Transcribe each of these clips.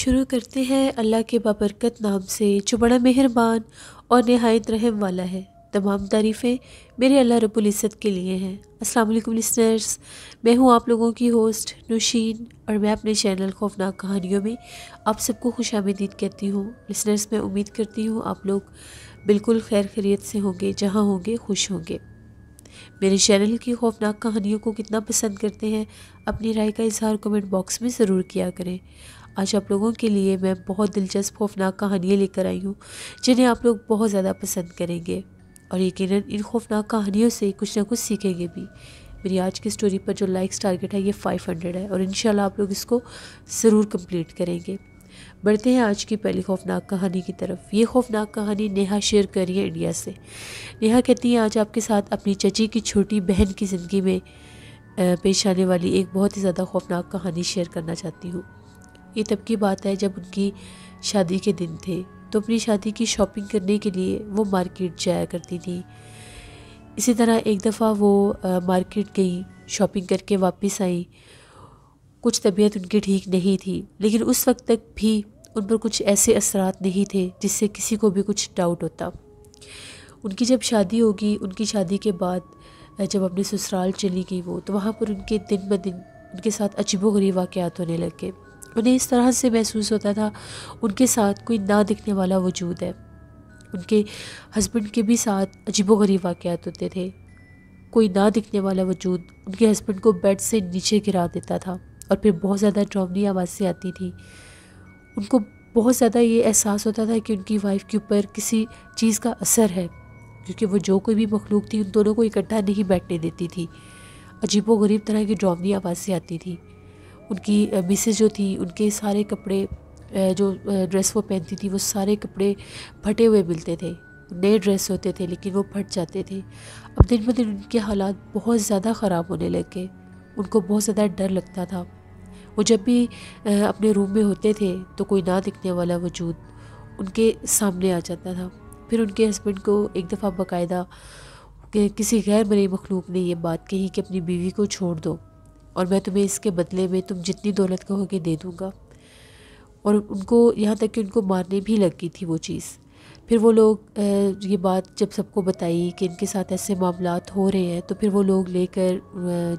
شروع کرتے ہیں اللہ کے بابرکت نام سے جو بڑا مہربان اور نہایت رحم والا ہے۔ تمام تعریفیں میرے اللہ رب العزت کے لیے ہیں۔ السلام علیکم لسنرز، میں ہوں آپ لوگوں کی ہوسٹ نوشین، اور میں اپنے چینل خوفناک کہانیوں میں آپ سب کو خوش آمدید کہتی ہوں۔ لسنرز، میں امید کرتی ہوں آپ لوگ بالکل خیر خیریت سے ہوں گے، جہاں ہوں گے خوش ہوں گے۔ میرے چینل کی خوفناک کہانیوں کو کتنا پسند کرتے ہیں، اپنی رائے کا اظہار کمنٹ باکس میں ضرور کیا کریں۔ آج آپ لوگوں کے لیے میں بہت دلچسپ خوفناک کہانیاں لے کر آئی ہوں جنہیں آپ لوگ بہت زیادہ پسند کریں گے، اور یقیناً ان خوفناک کہانیوں سے کچھ نہ کچھ سیکھیں گے بھی۔ میری آج کی سٹوری پر جو لائکس ٹارگٹ ہے یہ 500 ہے، اور انشاءاللہ آپ لوگ اس کو ضرور کمپلیٹ کریں گے۔ بڑھتے ہیں آج کی پہلی خوفناک کہانی کی طرف۔ یہ خوفناک کہانی نیہا شیئر کر رہی ہے انڈیا سے۔ نیہا کہتی ہے، آج آپ کے ساتھ اپنی چچی کی چھوٹی بہن کی زندگی میں پیش آنے والی ایک بہت ہی زیادہ خوفناک کہانی شیئر کرنا چاہتی ہوں۔ یہ تب کی بات ہے جب ان کی شادی کے دن تھے، تو اپنی شادی کی شاپنگ کرنے کے لیے وہ مارکیٹ جایا کرتی تھی۔ اسی طرح ایک دفعہ وہ مارکیٹ گئی، شاپنگ کر کے واپس آئی۔ کچھ طبیعت ان کی ٹھیک نہیں تھی، لیکن اس وقت تک بھی ان پر کچھ ایسے اثرات نہیں تھے جس سے کسی کو بھی کچھ ڈاؤٹ ہوتا۔ ان کی جب شادی ہوگی، ان کی شادی کے بعد جب اپنے سسرال چلی گئی وہ، تو وہاں پر ان کے دن بدن ان کے ساتھ عجیب و غریب واقعات ہونے لگے۔ انہیں اس طرح سے محسوس ہوتا تھا ان کے ساتھ کوئی نہ دکھنے والا وجود ہے۔ ان کے ہسبینڈ کے بھی ساتھ عجیب و غریب واقعات ہوتے تھے۔ کوئی نہ دکھنے والا وجود ان کے ہسبینڈ کو بیڈ سے نیچے گرا دیتا تھا، اور پھر بہت زیادہ ڈراؤنی آوازیں آتی تھی۔ ان کو بہت زیادہ یہ احساس ہوتا تھا کہ ان کی وائف کے اوپر کسی چیز کا اثر ہے، کیونکہ وہ جو کوئی بھی مخلوق تھی ان دونوں کو اکٹھا نہیں بیٹھنے دیتی تھی۔ عجیب و غریب طرح کی ڈراؤنی آوازیں آتی تھی۔ ان کی مسز جو تھی، ان کے سارے کپڑے، جو ڈریس وہ پہنتی تھی، وہ سارے کپڑے پھٹے ہوئے ملتے تھے۔ نئے ڈریس ہوتے تھے لیکن وہ پھٹ جاتے تھے۔ اب دن بدن ان کے حالات بہت زیادہ خراب ہونے لگے۔ ان کو بہت زیادہ ڈر لگتا تھا۔ وہ جب بھی اپنے روم میں ہوتے تھے تو کوئی نہ دکھنے والا وجود ان کے سامنے آ جاتا تھا۔ پھر ان کے ہسبینڈ کو ایک دفعہ باقاعدہ کسی غیر مرئی مخلوق نے یہ بات کہی کہ اپنی بیوی کو چھوڑ دو، اور میں تمہیں اس کے بدلے میں تم جتنی دولت کہو گے دے دوں گا۔ اور ان کو یہاں تک کہ ان کو مارنے بھی لگ گئی تھی وہ چیز۔ پھر وہ لوگ یہ بات جب سب کو بتائی کہ ان کے ساتھ ایسے معاملات ہو رہے ہیں، تو پھر وہ لوگ لے کر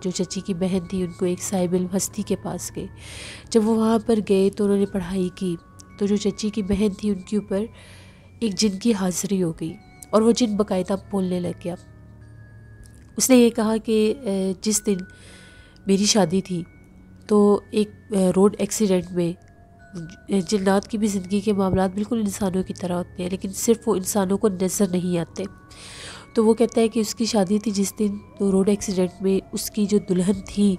جو چچی کی بہن تھی ان کو ایک صاحب علم ہستی کے پاس گئے۔ جب وہ وہاں پر گئے تو انہوں نے پڑھائی کی، تو جو چچی کی بہن تھی ان کے اوپر ایک جن کی حاضری ہو گئی، اور وہ جن باقاعدہ بولنے لگ گیا۔ اس نے یہ کہا کہ جس دن میری شادی تھی تو ایک روڈ ایکسیڈنٹ میں، جنات کی بھی زندگی کے معاملات بالکل انسانوں کی طرح ہوتے ہیں، لیکن صرف وہ انسانوں کو نظر نہیں آتے۔ تو وہ کہتا ہے کہ اس کی شادی تھی جس دن، تو روڈ ایکسیڈنٹ میں اس کی جو دلہن تھی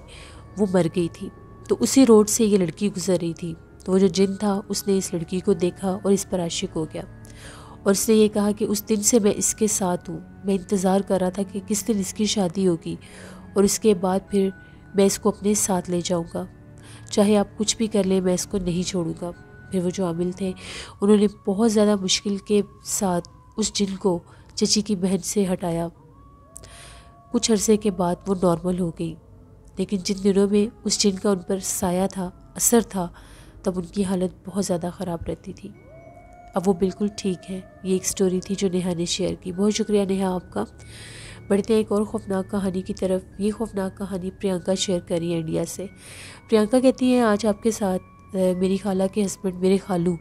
وہ مر گئی تھی، تو اسی روڈ سے یہ لڑکی گزر رہی تھی۔ تو وہ جو جن تھا اس نے اس لڑکی کو دیکھا اور اس پر عاشق ہو گیا، اور اس نے یہ کہا کہ اس دن سے میں اس کے ساتھ ہوں۔ میں انتظار کر رہا تھا کہ کس دن اس کی شادی ہوگی، اور اس کے بعد پھر میں اس کو اپنے ساتھ لے جاؤں گا، چاہے آپ کچھ بھی کر لیں میں اس کو نہیں چھوڑوں گا۔ پھر وہ جو عامل تھے انہوں نے بہت زیادہ مشکل کے ساتھ اس جن کو چچی کی بہن سے ہٹایا۔ کچھ عرصے کے بعد وہ نارمل ہو گئی، لیکن جن دنوں میں اس جن کا ان پر سایہ تھا، اثر تھا، تب ان کی حالت بہت زیادہ خراب رہتی تھی۔ اب وہ بالکل ٹھیک ہے۔ یہ ایک سٹوری تھی جو نیہا نے شیئر کی۔ بہت شکریہ نیہا آپ کا۔ بڑھتے ہیں ایک اور خوفناک کہانی کی طرف۔ یہ خوفناک کہانی پریانکا شیئر کر رہی ہے انڈیا سے۔ پریانکا کہتی ہیں، آج آپ کے ساتھ میری خالہ کے ہسبینڈ، میرے خالو،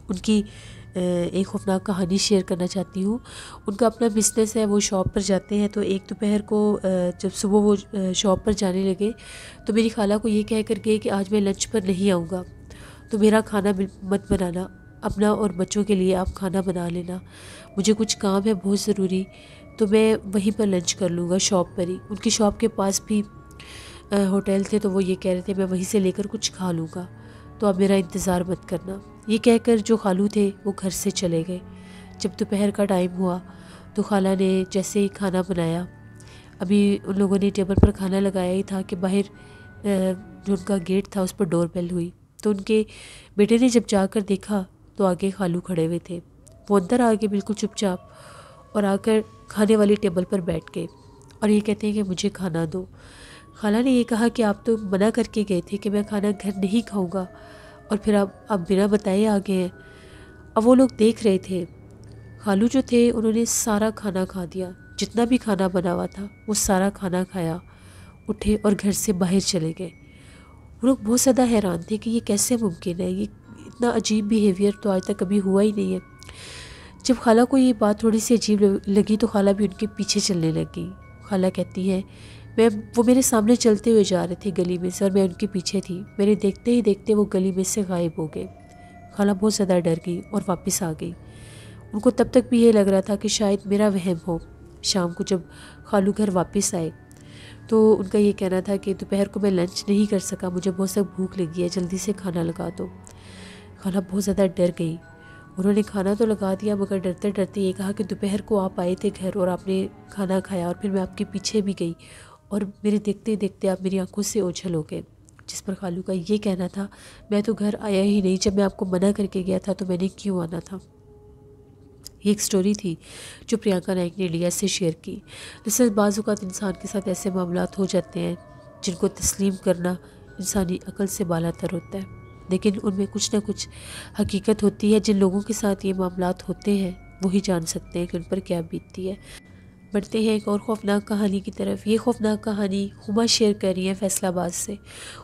ان کی ایک خوفناک کہانی شیئر کرنا چاہتی ہوں۔ ان کا اپنا بزنس ہے، وہ شاپ پر جاتے ہیں، تو ایک دوپہر کو جب صبح وہ شاپ پر جانے لگے تو میری خالہ کو یہ کہہ کر گئے کہ آج میں لنچ پر نہیں آؤں گا، تو میرا کھانا مت بنانا، اپنا اور بچوں کے لیے آپ کھانا بنا لینا، مجھے کچھ کام ہے بہت ضروری، تو میں وہیں پر لنچ کر لوں گا شاپ پر ہی۔ ان کی شاپ کے پاس بھی ہوٹل تھے، تو وہ یہ کہہ رہے تھے میں وہیں سے لے کر کچھ کھا لوں گا، تو اب میرا انتظار مت کرنا۔ یہ کہہ کر جو خالو تھے وہ گھر سے چلے گئے۔ جب دوپہر کا ٹائم ہوا تو خالہ نے جیسے ہی کھانا بنایا، ابھی ان لوگوں نے ٹیبل پر کھانا لگایا ہی تھا کہ باہر جو ان کا گیٹ تھا اس پر ڈور بیل ہوئی، تو ان کے بیٹے نے جب جا کر دیکھا تو آگے خالو کھڑے ہوئے تھے۔ وہ اندر آ گئے بالکل چپ چاپ، اور آ کر کھانے والی ٹیبل پر بیٹھ گئے، اور یہ کہتے ہیں کہ مجھے کھانا دو۔ خالہ نے یہ کہا کہ آپ تو منع کر کے گئے تھے کہ میں کھانا گھر نہیں کھاؤں گا، اور پھر آپ بنا بتائے آ گئے ہیں۔ اب وہ لوگ دیکھ رہے تھے، خالو جو تھے انہوں نے سارا کھانا کھا دیا، جتنا بھی کھانا بنا ہوا تھا وہ سارا کھانا کھایا، اٹھے اور گھر سے باہر چلے گئے۔ وہ لوگ بہت زیادہ حیران تھے کہ یہ کیسے ممکن ہے، یہ اتنا عجیب بیہیویئر تو آج تک کبھی ہوا ہی نہیں ہے۔ جب خالہ کو یہ بات تھوڑی سی عجیب لگی تو خالہ بھی ان کے پیچھے چلنے لگی۔ خالہ کہتی ہے وہ میرے سامنے چلتے ہوئے جا رہے تھے گلی میں سے اور میں ان کے پیچھے تھی، میرے دیکھتے ہی دیکھتے وہ گلی میں سے غائب ہو گئے۔ خالہ بہت زیادہ ڈر گئی اور واپس آ گئی۔ ان کو تب تک بھی یہ لگ رہا تھا کہ شاید میرا وہم ہو۔ شام کو جب خالو گھر واپس آئے تو ان کا یہ کہنا تھا کہ دوپہر کو میں لنچ نہیں کر سکا، مجھے بہت سخت بھوک لگی ہے، جلدی سے کھانا لگا دو۔ خالہ بہت زیادہ ڈر گئی۔ انہوں نے کھانا تو لگا دیا مگر ڈرتے ڈرتے یہ کہا کہ دوپہر کو آپ آئے تھے گھر اور آپ نے کھانا کھایا اور پھر میں آپ کے پیچھے بھی گئی اور میرے دیکھتے دیکھتے آپ میری آنکھوں سے اوجھل ہو گئے۔ جس پر خالو کا یہ کہنا تھا میں تو گھر آیا ہی نہیں، جب میں آپ کو منع کر کے گیا تھا تو میں نے کیوں آنا تھا۔ یہ ایک سٹوری تھی جو پرینکا نائک نے انڈیا سے شیئر کی۔ دراصل بعض اوقات انسان کے ساتھ ایسے معاملات ہو جاتے ہیں جن کو تسلیم کرنا انسانی عقل سے بالا تر ہوتا ہے، لیکن ان میں کچھ نہ کچھ حقیقت ہوتی ہے۔ جن لوگوں کے ساتھ یہ معاملات ہوتے ہیں وہی جان سکتے ہیں کہ ان پر کیا بیتتی ہے۔ بڑھتے ہیں ایک اور خوفناک کہانی کی طرف۔ یہ خوفناک کہانی ہما شیئر کر رہی ہیں فیصل آباد سے۔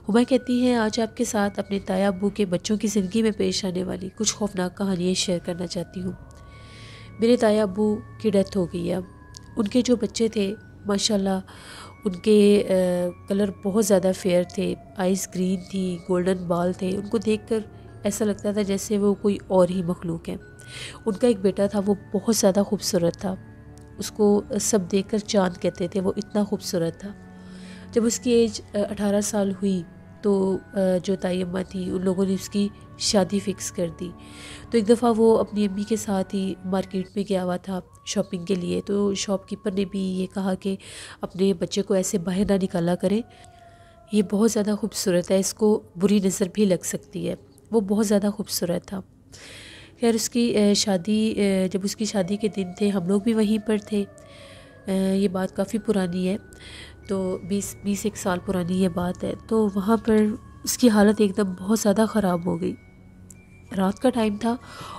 ہما کہتی ہیں آج آپ کے ساتھ اپنے تایا ابو کے بچوں کی زندگی میں پیش آنے والی کچھ خوفناک کہانیاں شیئر کرنا چاہتی ہوں۔ میرے تایا ابو کی ڈیتھ ہو گئی ہے اب۔ ان کے جو بچے تھے ماشاءاللہ ان کے کلر بہت زیادہ فیئر تھے، آئیز گرین تھی، گولڈن بال تھے، ان کو دیکھ کر ایسا لگتا تھا جیسے وہ کوئی اور ہی مخلوق ہے۔ ان کا ایک بیٹا تھا وہ بہت زیادہ خوبصورت تھا، اس کو سب دیکھ کر چاند کہتے تھے، وہ اتنا خوبصورت تھا۔ جب اس کی ایج 18 سال ہوئی تو جو تائی اماں تھی ان لوگوں نے اس کی شادی فکس کر دی۔ تو ایک دفعہ وہ اپنی امی کے ساتھ ہی مارکیٹ میں گیا ہوا تھا شاپنگ کے لیے، تو شاپ کیپر نے بھی یہ کہا کہ اپنے بچے کو ایسے باہر نہ نکالا کریں، یہ بہت زیادہ خوبصورت ہے، اس کو بری نظر بھی لگ سکتی ہے۔ وہ بہت زیادہ خوبصورت تھا۔ خیر اس کی شادی جب اس کی شادی کے دن تھے ہم لوگ بھی وہیں پر تھے۔ یہ بات کافی پرانی ہے، تو 20 سال پرانی یہ بات ہے۔ تو وہاں پر اس کی حالت ایک دم بہت زیادہ خراب ہو گئی۔ رات کا ٹائم تھا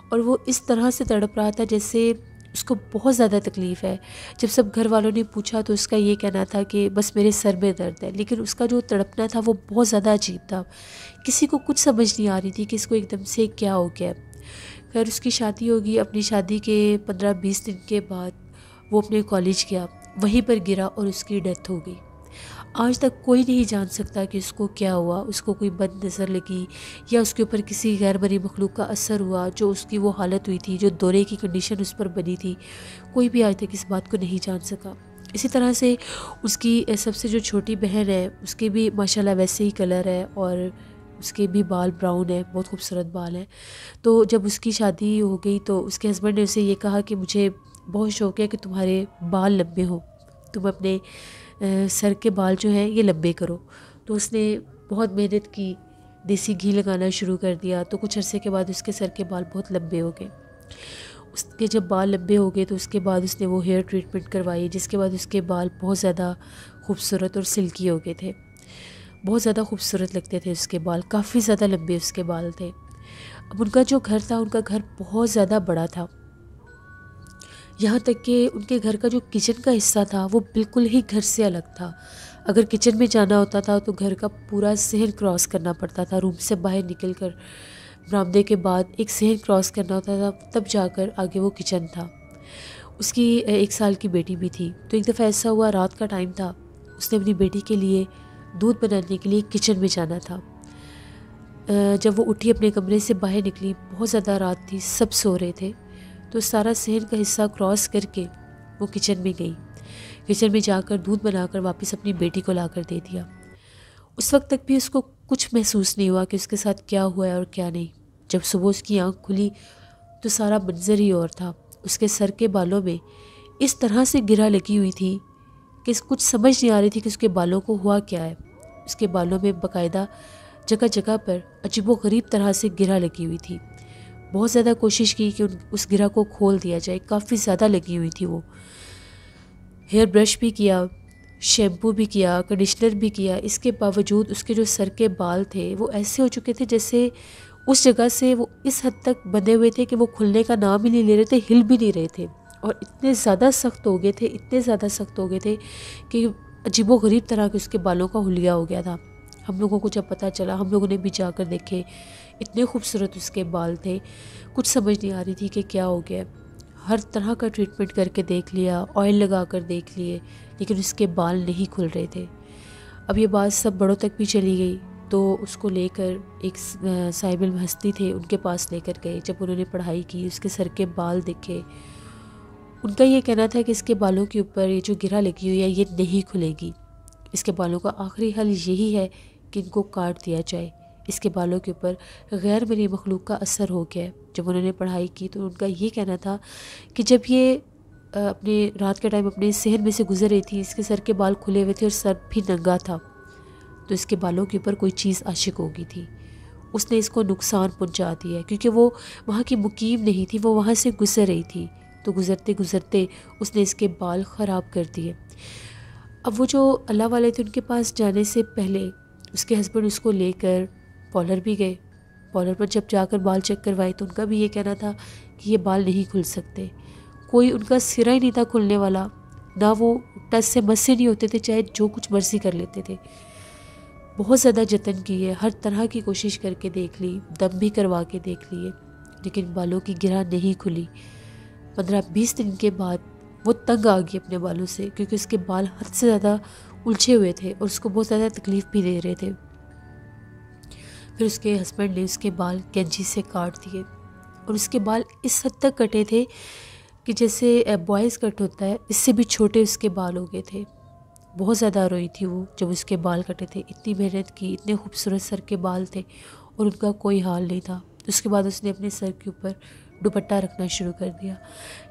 اور وہ اس طرح سے تڑپ رہا تھا جیسے اس کو بہت زیادہ تکلیف ہے۔ جب سب گھر والوں نے پوچھا تو اس کا یہ کہنا تھا کہ بس میرے سر میں درد ہے، لیکن اس کا جو تڑپنا تھا وہ بہت زیادہ عجیب تھا۔ کسی کو کچھ سمجھ نہیں آ رہی تھی کہ اس کو ایک دم سے کیا ہو گیا۔ خیر اس کی شادی ہوگی، اپنی شادی کے 15-20 دن کے بعد وہ اپنے کالج گیا، وہیں پر گرا اور اس کی ڈیتھ ہو گئی۔ آج تک کوئی نہیں جان سکتا کہ اس کو کیا ہوا، اس کو کوئی بد نظر لگی یا اس کے اوپر کسی غیر مرئی مخلوق کا اثر ہوا جو اس کی وہ حالت ہوئی تھی، جو دورے کی کنڈیشن اس پر بنی تھی، کوئی بھی آج تک اس بات کو نہیں جان سکا۔ اسی طرح سے اس کی سب سے جو چھوٹی بہن ہے اس کے بھی ماشاءاللہ ویسے ہی کلر ہے اور اس کے بھی بال براؤن ہے، بہت خوبصورت بال ہے۔ تو جب اس کی شادی ہو گئی تو اس کے ہسبینڈ نے اسے یہ کہا کہ مجھے بہت شوق ہے کہ تمہارے بال لمبے ہوں، تم اپنے سر کے بال جو ہیں یہ لمبے کرو۔ تو اس نے بہت محنت کی، دیسی گھی لگانا شروع کر دیا، تو کچھ عرصے کے بعد اس کے سر کے بال بہت لمبے ہو گئے۔ اس کے جب بال لمبے ہو گئے تو اس کے بعد اس نے وہ ہیئر ٹریٹمنٹ کروائی، جس کے بعد اس کے بال بہت زیادہ خوبصورت اور سلکی ہو گئے تھے، بہت زیادہ خوبصورت لگتے تھے اس کے بال، کافی زیادہ لمبے اس کے بال تھے۔ اب ان کا جو گھر تھا، ان کا گھر بہت زیادہ بڑا تھا، یہاں تک کہ ان کے گھر کا جو کچن کا حصہ تھا وہ بالکل ہی گھر سے الگ تھا۔ اگر کچن میں جانا ہوتا تھا تو گھر کا پورا صحن کراس کرنا پڑتا تھا، روم سے باہر نکل کر برآمدے کے بعد ایک صحن کراس کرنا ہوتا تھا، تب جا کر آگے وہ کچن تھا۔ اس کی 1 سال کی بیٹی بھی تھی۔ تو ایک دفعہ ایسا ہوا، رات کا ٹائم تھا، اس نے اپنی بیٹی کے لیے دودھ بنانے کے لیے کچن میں جانا تھا۔ جب وہ اٹھی اپنے کمرے سے باہر نکلی، بہت زیادہ رات تھی، سب سو رہے تھے، تو سارا صحن کا حصہ کراس کر کے وہ کچن میں گئی۔ کچن میں جا کر دودھ بنا کر واپس اپنی بیٹی کو لا کر دے دیا۔ اس وقت تک بھی اس کو کچھ محسوس نہیں ہوا کہ اس کے ساتھ کیا ہوا ہے اور کیا نہیں۔ جب صبح اس کی آنکھ کھلی تو سارا منظر ہی اور تھا۔ اس کے سر کے بالوں میں اس طرح سے گرہ لگی ہوئی تھی کہ کچھ سمجھ نہیں آ رہی تھی کہ اس کے بالوں کو ہوا کیا ہے۔ اس کے بالوں میں باقاعدہ جگہ جگہ پر عجیب و غریب طرح سے گرہ لگی ہوئی تھی۔ بہت زیادہ کوشش کی کہ اس گرہ کو کھول دیا جائے، کافی زیادہ لگی ہوئی تھی وہ۔ ہیئر برش بھی کیا، شیمپو بھی کیا، کنڈیشنر بھی کیا، اس کے باوجود اس کے جو سر کے بال تھے وہ ایسے ہو چکے تھے جیسے اس جگہ سے وہ اس حد تک بندھے ہوئے تھے کہ وہ کھلنے کا نام ہی نہیں لے رہے تھے، ہل بھی نہیں رہے تھے، اور اتنے زیادہ سخت ہو گئے تھے، اتنے زیادہ سخت ہو گئے تھے کہ عجیب و غریب طرح کے اس کے بالوں کا حلیہ ہو گیا تھا۔ ہم لوگوں کو جب پتہ چلا، ہم لوگوں نے بھی جا کر دیکھے، اتنے خوبصورت اس کے بال تھے، کچھ سمجھ نہیں آ رہی تھی کہ کیا ہو گیا۔ ہر طرح کا ٹریٹمنٹ کر کے دیکھ لیا، آئل لگا کر دیکھ لیے، لیکن اس کے بال نہیں کھل رہے تھے۔ اب یہ بات سب بڑوں تک بھی چلی گئی، تو اس کو لے کر ایک صاحب علم ہستی تھے، ان کے پاس لے کر گئے۔ جب انہوں نے پڑھائی کی، اس کے سر کے بال دیکھے، ان کا یہ کہنا تھا کہ اس کے بالوں کے اوپر یہ جو گرہ لگی ہوئی ہے یہ نہیں کھلے گی، اس کے بالوں کا آخری حل یہی ہے کہ ان کو کاٹ دیا جائے، اس کے بالوں کے اوپر غیر مرئی مخلوق کا اثر ہو گیا ہے۔ جب انہوں نے پڑھائی کی تو ان کا یہ کہنا تھا کہ جب یہ اپنے رات کے ٹائم اپنے صحن میں سے گزر رہی تھی، اس کے سر کے بال کھلے ہوئے تھے اور سر بھی ننگا تھا، تو اس کے بالوں کے اوپر کوئی چیز عاشق ہو گئی تھی، اس نے اس کو نقصان پہنچا دیا ہے، کیونکہ وہ وہاں کی مقیم نہیں تھی، وہ وہاں سے گزر رہی تھی، تو گزرتے گزرتے اس نے اس کے بال خراب کر دیے۔ اب وہ جو اللہ والے تھے، ان کے پاس جانے سے پہلے اس کے ہسبینڈ اس کو لے کر پارلر بھی گئے۔ پارلر پر جب جا کر بال چیک کروائے تو ان کا بھی یہ کہنا تھا کہ یہ بال نہیں کھل سکتے، کوئی ان کا سرا ہی نہیں تھا کھلنے والا، نہ وہ ٹس سے مس سے نہیں ہوتے تھے، چاہے جو کچھ مرضی کر لیتے تھے۔ بہت زیادہ جتن کیے، ہر طرح کی کوشش کر کے دیکھ لی، دم بھی کروا کے دیکھ لیے، لیکن بالوں کی گرہ نہیں کھلی۔ 15-20 دن کے بعد وہ تنگ آ گئی اپنے بالوں سے، کیونکہ اس کے بال حد سے زیادہ الجھے ہوئے تھے اور اس کو بہت زیادہ تکلیف بھی دے رہے تھے۔ پھر اس کے ہسبینڈ نے اس کے بال کینچی سے کاٹ دیے، اور اس کے بال اس حد تک کٹے تھے کہ جیسے بوائز کٹ ہوتا ہے، اس سے بھی چھوٹے اس کے بال ہو گئے تھے۔ بہت زیادہ روئی تھی وہ جب اس کے بال کٹے تھے، اتنی محنت کی، اتنے خوبصورت سر کے بال تھے اور ان کا کوئی حال نہیں تھا۔ اس کے بعد اس نے اپنے سر کے اوپر دوپٹہ رکھنا شروع کر دیا،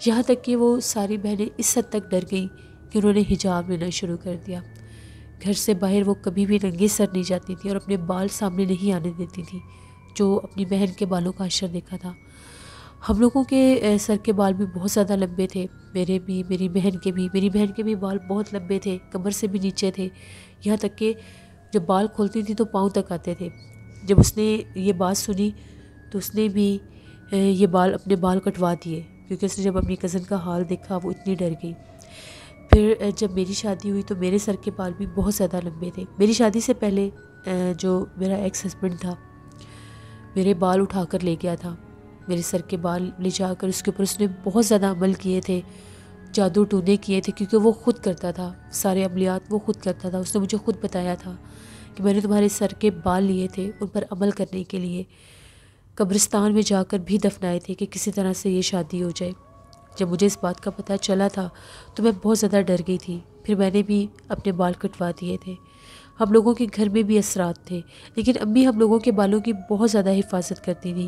یہاں تک کہ وہ ساری بہنیں اس حد تک ڈر گئیں کہ انہوں نے حجاب لینا شروع کر دیا۔ گھر سے باہر وہ کبھی بھی ننگے سر نہیں جاتی تھی اور اپنے بال سامنے نہیں آنے دیتی تھی، جو اپنی بہن کے بالوں کا حشر دیکھا تھا۔ ہم لوگوں کے سر کے بال بھی بہت زیادہ لمبے تھے، میرے بھی، میری بہن کے بھی بال بہت لمبے تھے، کمر سے بھی نیچے تھے، یہاں تک کہ جب بال کھولتی تھی تو پاؤں تک آتے تھے۔ جب اس نے یہ بات سنی تو اس نے بھی یہ اپنے بال کٹوا دیے، کیونکہ اس نے جب اپنی کزن کا حال دیکھا وہ اتنی ڈر گئی۔ پھر جب میری شادی ہوئی تو میرے سر کے بال بھی بہت زیادہ لمبے تھے۔ میری شادی سے پہلے جو میرا ایکس ہسبینڈ تھا، میرے بال اٹھا کر لے گیا تھا، میرے سر کے بال لے جا کر اس کے اوپر اس نے بہت زیادہ عمل کیے تھے، جادو ٹونے کیے تھے، کیونکہ وہ خود کرتا تھا، سارے عملیات وہ خود کرتا تھا۔ اس نے مجھے خود بتایا تھا کہ میں نے تمہارے سر کے بال لیے تھے ان پر عمل کرنے کے لیے، قبرستان میں جا کر بھی دفنائے تھے کہ کسی طرح سے یہ شادی ہو جائے۔ جب مجھے اس بات کا پتہ چلا تھا تو میں بہت زیادہ ڈر گئی تھی، پھر میں نے بھی اپنے بال کٹوا دیے تھے۔ ہم لوگوں کے گھر میں بھی اثرات تھے، لیکن امی ہم لوگوں کے بالوں کی بہت زیادہ حفاظت کرتی تھی۔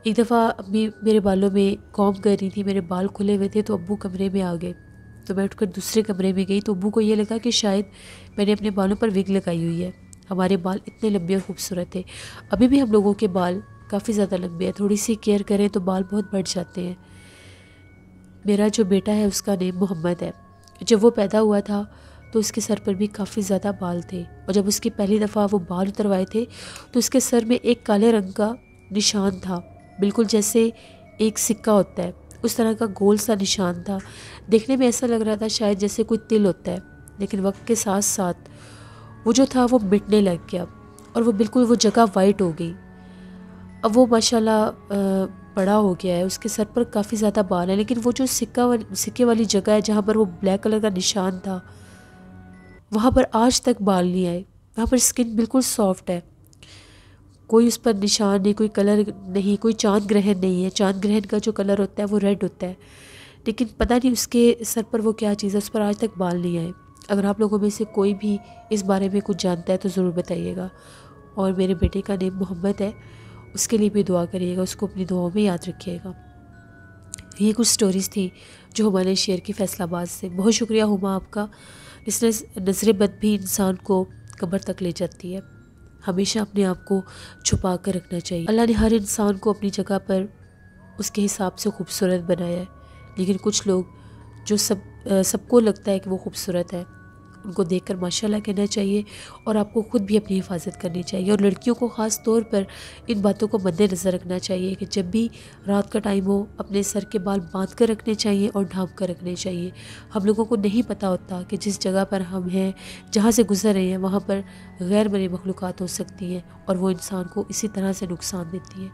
ایک دفعہ امی میرے بالوں میں کام کر رہی تھی، میرے بال کھلے ہوئے تھے تو ابو کمرے میں آ گئے، تو میں اٹھ کر دوسرے کمرے میں گئی تو ابو کو یہ لگا کہ شاید میں نے اپنے بالوں پر وگ لگائی ہوئی ہے۔ ہمارے بال اتنے لمبے اور خوبصورت تھے، ابھی بھی ہم لوگوں کے بال کافی زیادہ لمبے ہیں، تھوڑی سی کیئر کریں تو بال بہت بڑھ جاتے ہیں۔ میرا جو بیٹا ہے اس کا نیم محمد ہے۔ جب وہ پیدا ہوا تھا تو اس کے سر پر بھی کافی زیادہ بال تھے، اور جب اس کی پہلی دفعہ وہ بال اتروائے تھے تو اس کے سر میں ایک کالے رنگ کا نشان تھا، بالکل جیسے ایک سکہ ہوتا ہے اس طرح کا گول سا نشان تھا۔ دیکھنے میں ایسا لگ رہا تھا شاید جیسے کوئی تل ہوتا ہے، لیکن وقت کے ساتھ ساتھ وہ جو تھا وہ مٹنے لگ گیا اور وہ بالکل وہ جگہ وائٹ ہو گئی۔ اب وہ ماشاءاللہ بڑا ہو گیا ہے، اس کے سر پر کافی زیادہ بال ہیں، لیکن وہ جو سکے والی جگہ ہے جہاں پر وہ بلیک کلر کا نشان تھا وہاں پر آج تک بال نہیں آئے، وہاں پر اسکن بالکل سافٹ ہے، کوئی اس پر نشان نہیں، کوئی کلر نہیں، کوئی چاند گرہن نہیں ہے۔ چاند گرہن کا جو کلر ہوتا ہے وہ ریڈ ہوتا ہے، لیکن پتہ نہیں اس کے سر پر وہ کیا چیز ہے، اس پر آج تک بال نہیں آئے۔ اگر آپ لوگوں میں سے کوئی بھی اس بارے میں کچھ جانتا ہے تو ضرور بتائیے گا، اور میرے بیٹے کا نیم محمد ہے، اس کے لیے بھی دعا کریے گا، اس کو اپنی دعاؤں میں یاد رکھیے گا۔ یہ کچھ سٹوریز تھی جو ہما نے شیئر کی فیصل آباد سے۔ بہت شکریہ ہما آپ کا۔ اس نظر بد بھی انسان کو قبر تک لے جاتی ہے، ہمیشہ اپنے آپ کو چھپا کر رکھنا چاہیے۔ اللہ نے ہر انسان کو اپنی جگہ پر اس کے حساب سے خوبصورت بنایا ہے، لیکن کچھ لوگ جو سب کو لگتا ہے کہ وہ خوبصورت ہے، ان کو دیکھ کر ماشاءاللہ کہنا چاہیے اور آپ کو خود بھی اپنی حفاظت کرنی چاہیے، اور لڑکیوں کو خاص طور پر ان باتوں کو مد نظر رکھنا چاہیے کہ جب بھی رات کا ٹائم ہو اپنے سر کے بال باندھ کر رکھنے چاہیے اور ڈھانپ کر رکھنے چاہیے۔ ہم لوگوں کو نہیں پتہ ہوتا کہ جس جگہ پر ہم ہیں، جہاں سے گزر رہے ہیں، وہاں پر غیر مرئی مخلوقات ہو سکتی ہیں اور وہ انسان کو اسی طرح سے نقصان دیتی ہیں۔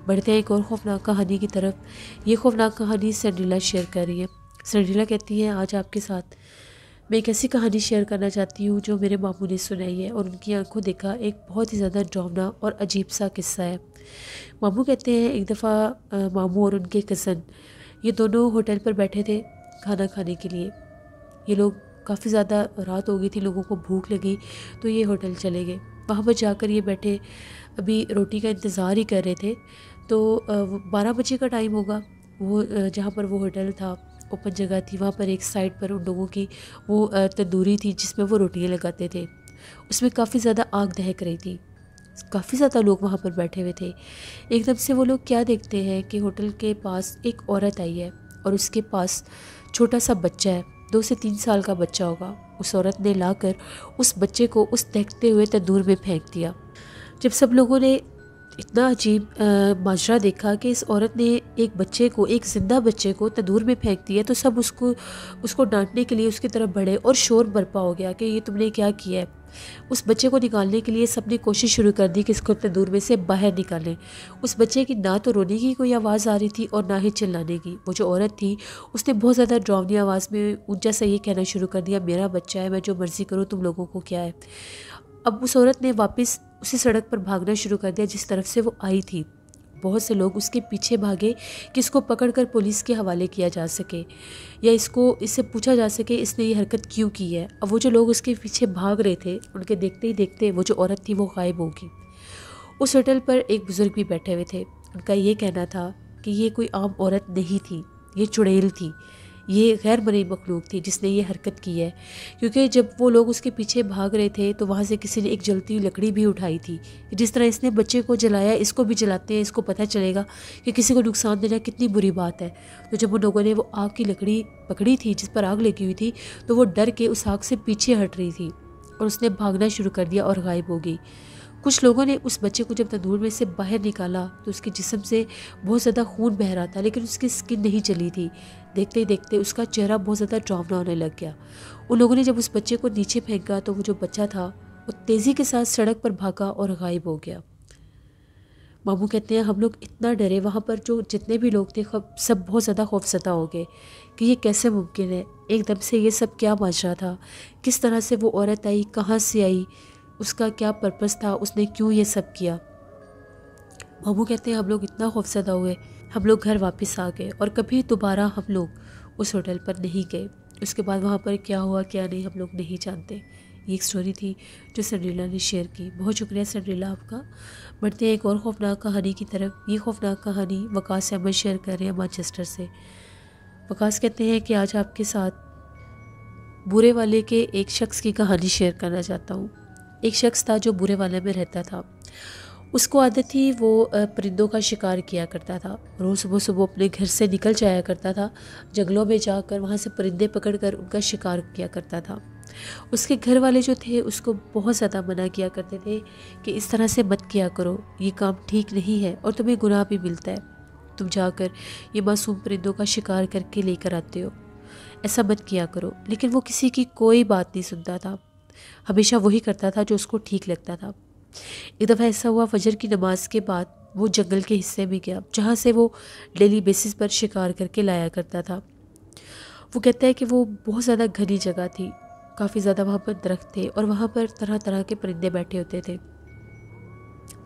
بڑھتے ہیں ایک اور خوفناک کہانی کی طرف۔ یہ خوفناک کہانی سنڈریلا شیئر کر رہی ہے۔ سنڈریلا کہتی ہے، آج آپ کے ساتھ میں ایک ایسی کہانی شیئر کرنا چاہتی ہوں جو میرے ماموں نے سنائی ہے اور ان کی آنکھوں دیکھا ایک بہت ہی زیادہ ڈراؤنا اور عجیب سا قصہ ہے۔ ماموں کہتے ہیں ایک دفعہ ماموں اور ان کے کزن یہ دونوں ہوٹل پر بیٹھے تھے کھانا کھانے کے لیے۔ یہ لوگ کافی زیادہ رات ہو گئی تھی، لوگوں کو بھوک لگی تو یہ ہوٹل چلے گئے۔ وہاں پر جا کر یہ بیٹھے ابھی روٹی کا انتظار ہی کر رہے تھے تو 12 بجے کا ٹائم ہوگا۔ وہ جہاں پر وہ ہوٹل تھا اوپن جگہ تھی، وہاں پر ایک سائڈ پر ان لوگوں کی وہ تندوری تھی جس میں وہ روٹیاں لگاتے تھے، اس میں کافی زیادہ آگ دہک رہی تھی، کافی زیادہ لوگ وہاں پر بیٹھے ہوئے تھے۔ ایک دم سے وہ لوگ کیا دیکھتے ہیں کہ ہوٹل کے پاس ایک عورت آئی ہے اور اس کے پاس چھوٹا سا بچہ ہے، 2 سے 3 سال کا بچہ ہوگا۔ اس عورت نے لا کر اس بچے کو اس دہکتے ہوئے تندور میں پھینک دیا۔ جب سب لوگوں نے اتنا عجیب ماجرا دیکھا کہ اس عورت نے ایک بچے کو، ایک زندہ بچے کو تندور میں پھینک دیا، تو سب اس کو ڈانٹنے کے لیے اس کی طرف بڑھے اور شور برپا ہو گیا کہ یہ تم نے کیا کیا ہے۔ اس بچے کو نکالنے کے لیے سب نے کوشش شروع کر دی کہ اس کو تندور میں سے باہر نکالیں۔ اس بچے کی نہ تو رونے کی کوئی آواز آ رہی تھی اور نہ ہی چلانے کی۔ وہ جو عورت تھی اس نے بہت زیادہ ڈراؤنی آواز میں اونچا سا یہ کہنا شروع کر دیا، میرا بچہ ہے، میں جو مرضی کروں، تم لوگوں کو کیا ہے۔ اب اس عورت نے واپس اسی سڑک پر بھاگنا شروع کر دیا جس طرف سے وہ آئی تھی۔ بہت سے لوگ اس کے پیچھے بھاگے کہ اس کو پکڑ کر پولیس کے حوالے کیا جا سکے یا اس سے پوچھا جا سکے اس نے یہ حرکت کیوں کی ہے۔ اب وہ جو لوگ اس کے پیچھے بھاگ رہے تھے ان کے دیکھتے ہی دیکھتے وہ جو عورت تھی وہ غائب ہوگی۔ اس ہوٹل پر ایک بزرگ بھی بیٹھے ہوئے تھے، ان کا یہ کہنا تھا کہ یہ کوئی عام عورت نہیں تھی، یہ چڑیل تھی، یہ غیر مرئی مخلوق تھی جس نے یہ حرکت کی ہے، کیونکہ جب وہ لوگ اس کے پیچھے بھاگ رہے تھے تو وہاں سے کسی نے ایک جلتی ہوئی لکڑی بھی اٹھائی تھی۔ جس طرح اس نے بچے کو جلایا، اس کو بھی جلاتے ہیں، اس کو پتہ چلے گا کہ کسی کو نقصان دینا کتنی بری بات ہے۔ تو جب ان لوگوں نے وہ آگ کی لکڑی پکڑی تھی جس پر آگ لگی ہوئی تھی تو وہ ڈر کے اس آگ سے پیچھے ہٹ رہی تھی اور اس نے بھاگنا شروع کر دیا اور غائب ہو گئی۔ کچھ لوگوں نے اس بچے کو جب تندور میں سے باہر نکالا تو اس کے جسم سے بہت زیادہ خون بہہ رہا تھا، لیکن اس کی سکن نہیں چلی تھی۔ دیکھتے ہی دیکھتے اس کا چہرہ بہت زیادہ ڈراؤنا ہونے لگ گیا۔ ان لوگوں نے جب اس بچے کو نیچے پھینکا تو وہ جو بچہ تھا وہ تیزی کے ساتھ سڑک پر بھاگا اور غائب ہو گیا۔ ماموں کہتے ہیں ہم لوگ اتنا ڈرے، وہاں پر جو جتنے بھی لوگ تھے سب بہت زیادہ خوفزدہ ہو گئے کہ یہ کیسے ممکن ہے، ایک دم سے یہ سب کیا ماجرا تھا، کس طرح سے وہ عورت آئی، کہاں سے آئی، اس کا کیا پرپس تھا، اس نے کیوں یہ سب کیا۔ ماموں کہتے ہیں ہم لوگ اتنا خوفزدہ ہوئے، ہم لوگ گھر واپس آ گئے اور کبھی دوبارہ ہم لوگ اس ہوٹل پر نہیں گئے۔ اس کے بعد وہاں پر کیا ہوا کیا نہیں ہم لوگ نہیں جانتے۔ یہ ایک سٹوری تھی جو سنڈریلا نے شیئر کی۔ بہت شکریہ سنڈریلا آپ کا۔ بڑھتے ہیں ایک اور خوفناک کہانی کی طرف۔ یہ خوفناک کہانی وقاص احمد شیئر کر رہے ہیں مانچسٹر سے۔ وقاص کہتے ہیں کہ آج آپ کے ساتھ بورے والے کے ایک شخص کی کہانی شیئر کرنا چاہتا ہوں۔ ایک شخص تھا جو بورے والے میں رہتا تھا۔ اس کو عادت تھی وہ پرندوں کا شکار کیا کرتا تھا۔ روز صبح صبح اپنے گھر سے نکل جایا کرتا تھا، جنگلوں میں جا کر وہاں سے پرندے پکڑ کر ان کا شکار کیا کرتا تھا۔ اس کے گھر والے جو تھے اس کو بہت زیادہ منع کیا کرتے تھے کہ اس طرح سے مت کیا کرو، یہ کام ٹھیک نہیں ہے اور تمہیں گناہ بھی ملتا ہے، تم جا کر یہ معصوم پرندوں کا شکار کر کے لے کر آتے ہو، ایسا مت کیا کرو۔ لیکن وہ کسی کی کوئی بات نہیں سنتا تھا، ہمیشہ وہی کرتا تھا جو اس کو ٹھیک لگتا تھا۔ ایک دفعہ ایسا ہوا، فجر کی نماز کے بعد وہ جنگل کے حصے میں گیا جہاں سے وہ ڈیلی بیسس پر شکار کر کے لایا کرتا تھا۔ وہ کہتا ہے کہ وہ بہت زیادہ گھنی جگہ تھی، کافی زیادہ وہاں پر درخت تھے اور وہاں پر طرح طرح کے پرندے بیٹھے ہوتے تھے۔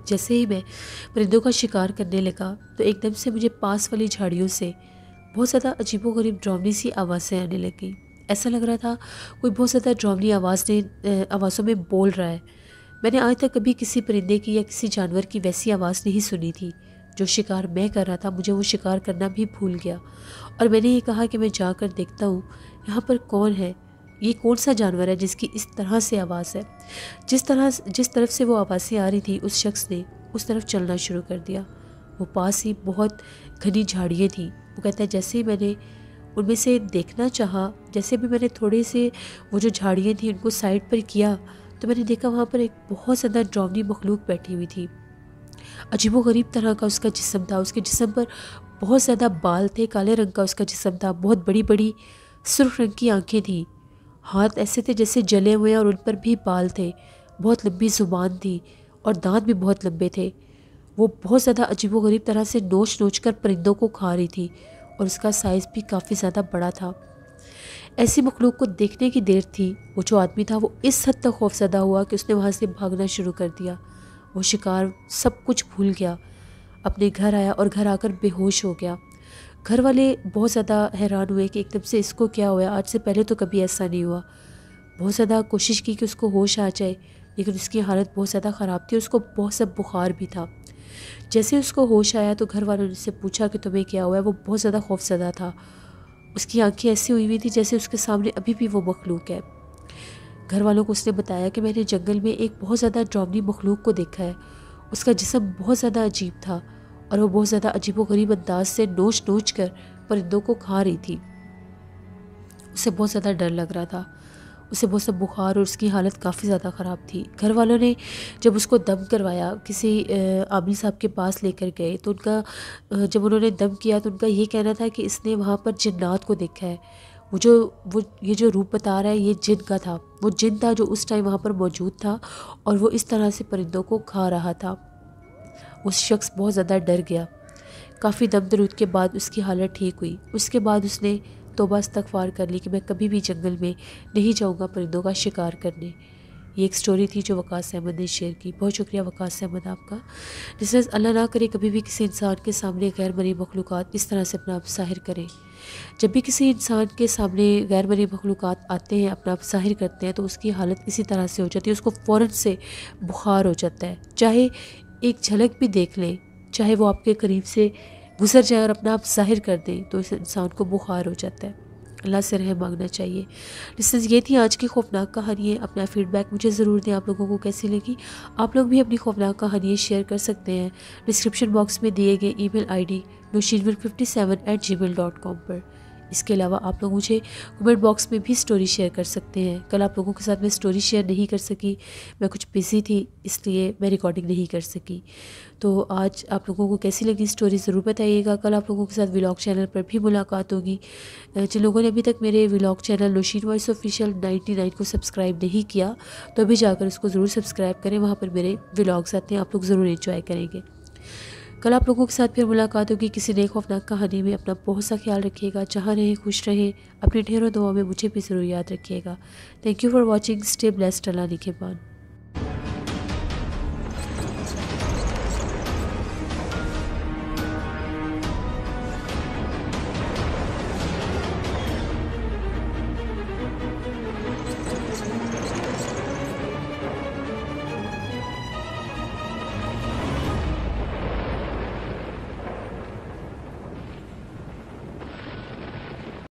جیسے ہی میں پرندوں کا شکار کرنے لگا تو ایک دم سے مجھے پاس والی جھاڑیوں سے بہت زیادہ عجیب و غریب ڈراؤنی سی آوازیں آنے لگیں۔ ایسا لگ رہا تھا کوئی بہت زیادہ ڈراؤنی آوازوں میں بول رہا ہے۔ میں نے آج تک کبھی کسی پرندے کی یا کسی جانور کی ویسی آواز نہیں سنی تھی۔ جو شکار میں کر رہا تھا مجھے وہ شکار کرنا بھی بھول گیا اور میں نے یہ کہا کہ میں جا کر دیکھتا ہوں یہاں پر کون ہے، یہ کون سا جانور ہے جس کی اس طرح سے آواز ہے۔ جس طرف سے وہ آوازیں آ رہی تھی اس شخص نے اس طرف چلنا شروع کر دیا۔ وہ پاس ہی بہت گھنی جھاڑیاں تھیں۔ وہ کہتا ہے جیسے ہی میں نے ان میں سے دیکھنا چاہا، جیسے بھی میں نے تھوڑے سے وہ جو جھاڑیاں تھیں ان کو سائڈ پر کیا تو میں نے دیکھا وہاں پر ایک بہت زیادہ ڈراؤنی مخلوق بیٹھی ہوئی تھی۔ عجیب و غریب طرح کا اس کا جسم تھا، اس کے جسم پر بہت زیادہ بال تھے، کالے رنگ کا اس کا جسم تھا، بہت بڑی بڑی سرخ رنگ کی آنکھیں تھیں، ہاتھ ایسے تھے جیسے جلے ہوئے اور ان پر بھی بال تھے، بہت لمبی زبان تھی اور دانت بھی بہت لمبے تھے۔ وہ بہت زیادہ عجیب و غریب طرح سے نوچ نوچ کر پرندوں کو کھا رہی تھی اور اس کا سائز بھی کافی زیادہ بڑا تھا۔ ایسی مخلوق کو دیکھنے کی دیر تھی، وہ جو آدمی تھا وہ اس حد تک خوفزدہ ہوا کہ اس نے وہاں سے بھاگنا شروع کر دیا۔ وہ شکار سب کچھ بھول گیا، اپنے گھر آیا اور گھر آ کر بے ہوش ہو گیا۔ گھر والے بہت زیادہ حیران ہوئے کہ ایک دم سے اس کو کیا ہوا، آج سے پہلے تو کبھی ایسا نہیں ہوا۔ بہت زیادہ کوشش کی کہ اس کو ہوش آ جائے، لیکن اس کی حالت بہت زیادہ خراب تھی اور اس کو بہت سا بخار بھی تھا۔ جیسے اس کو ہوش آیا تو گھر والوں نے اس سے پوچھا کہ تمہیں کیا ہوا ہے، وہ بہت زیادہ خوفزدہ تھا، اس کی آنکھیں ایسی ہوئی ہوئی تھی جیسے اس کے سامنے ابھی بھی وہ مخلوق ہے۔ گھر والوں کو اس نے بتایا کہ میں نے جنگل میں ایک بہت زیادہ ڈراؤنی مخلوق کو دیکھا ہے، اس کا جسم بہت زیادہ عجیب تھا اور وہ بہت زیادہ عجیب و غریب انداز سے نوچ نوچ کر پرندوں کو کھا رہی تھی۔ اسے بہت زیادہ ڈر لگ رہا تھا، اسے بہت سا بخار اور اس کی حالت کافی زیادہ خراب تھی۔ گھر والوں نے جب اس کو دم کروایا، کسی عامل صاحب کے پاس لے کر گئے تو جب انہوں نے دم کیا تو ان کا یہ کہنا تھا کہ اس نے وہاں پر جنات کو دیکھا ہے۔ یہ جو روپ بتا رہا ہے یہ جن کا تھا، وہ جن تھا جو اس ٹائم وہاں پر موجود تھا اور وہ اس طرح سے پرندوں کو کھا رہا تھا۔ اس شخص بہت زیادہ ڈر گیا۔ کافی دم درود کے بعد اس کی حالت ٹھیک ہوئی۔ اس کے بعد اس نے توبہ استغفار کر لی کہ میں کبھی بھی جنگل میں نہیں جاؤں گا پرندوں کا شکار کرنے۔ یہ ایک سٹوری تھی جو وقاص احمد نے شیئر کی۔ بہت شکریہ وقاص احمد آپ کا۔ لسنرز، اللہ نہ کرے کبھی بھی کسی انسان کے سامنے غیر مرئی مخلوقات اس طرح سے اپنا آپ ظاہر کریں۔ جب بھی کسی انسان کے سامنے غیر مرئی مخلوقات آتے ہیں، اپنا آپ ظاہر کرتے ہیں تو اس کی حالت اسی طرح سے ہو جاتی ہے، اس کو فوراً سے بخار ہو جاتا ہے۔ چاہے ایک جھلک بھی دیکھ لیں، چاہے وہ آپ کے قریب سے گزر جائے اور اپنا آپ ظاہر کر دیں تو اس انسان کو بخار ہو جاتا ہے۔ اللہ سے رحم مانگنا چاہیے۔ لسنرز، یہ تھی آج کی خوفناک کہانی۔ اپنا فیڈ بیک مجھے ضرور دیں، آپ لوگوں کو کیسی لگی۔ آپ لوگ بھی اپنی خوفناک کہانیاں شیئر کر سکتے ہیں ڈسکرپشن باکس میں دیے گئے ای میل آئی ڈی noshinwar57@gmail.com پر۔ اس کے علاوہ آپ لوگ مجھے کمنٹ باکس میں بھی سٹوری شیئر کر سکتے ہیں۔ کل آپ لوگوں کے ساتھ میں سٹوری شیئر نہیں کر سکی، میں کچھ بزی تھی اس لیے میں ریکارڈنگ نہیں کر سکی۔ تو آج آپ لوگوں کو کیسی لگی سٹوری ضرور بتائیے گا۔ کل آپ لوگوں کے ساتھ ولاگ چینل پر بھی ملاقات ہوگی۔ جن لوگوں نے ابھی تک میرے vlog channel Nausheen voice official 99 کو سبسکرائب نہیں کیا تو ابھی جا کر اس کو ضرور سبسکرائب کریں، وہاں پر میرے ولاگز آتے ہیں، آپ لوگ ضرور انجوائے کریں گے۔ کل آپ لوگوں کے ساتھ پھر ملاقات ہوگی کسی نئے خوفناک کہانی میں۔ اپنا بہت سا خیال رکھیے گا، جہاں رہیں خوش رہیں، اپنی ڈھیروں دعاؤں میں مجھے بھی ضرور یاد رکھیے گا۔ Thank you for watching, stay blessed, اللہ نگہبان۔